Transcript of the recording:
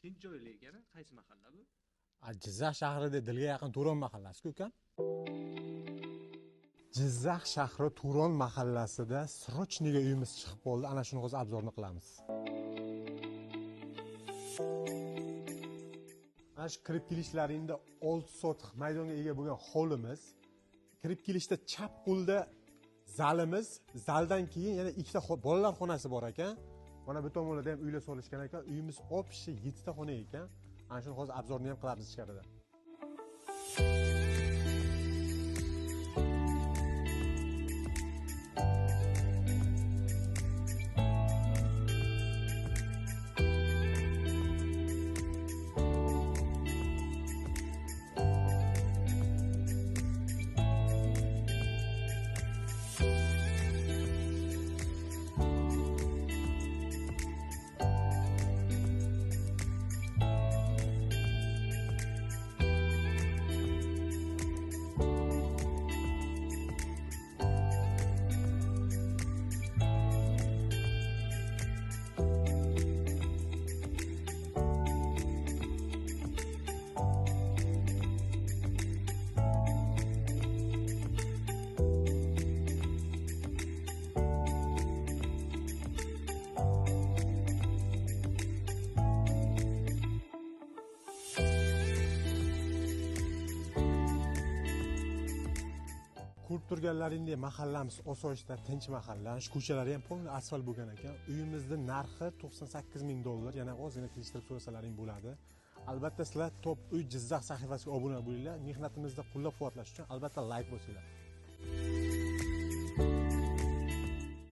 tinch joyli ekan. Qaysi mahalla bu? Jizzax shahrida dilga yaqin Turon mahallasi-ku ukan. Jizzax shahri Turon mahallasida srochniga uyimiz chiqib qoldi. Ana shuni hozir obzorni qilamiz. Mana shu kirib kelishlaringda 6 sotix maydonga ega bo'lgan hovlimiz. Kirib kelishda chap qo'lda zalimiz, zaldan keyin yana ikkita bolalar xonasi bor ekan. Mana bu tomonda ham uylar solishgan ekan. Uyimiz opshi 7 ta xona ekan. Ana shuni hozir obzorni ham qilamiz ichkarida. Ko'rib turganlaringdek mahallamiz osoyishta, tinch mahalla. Shu ko'chalari ham polni asfalt bo'lgan ekan. Uyimizning narxi $98,000. Yana ozgina kelishtirib so'rasalaring bo'ladi. Albatta sizlar Top Uy Jizzax sahifasiga obuna bo'linglar. Mehnatimizni qo'llab-quvvatlash uchun albatta like bosinglar.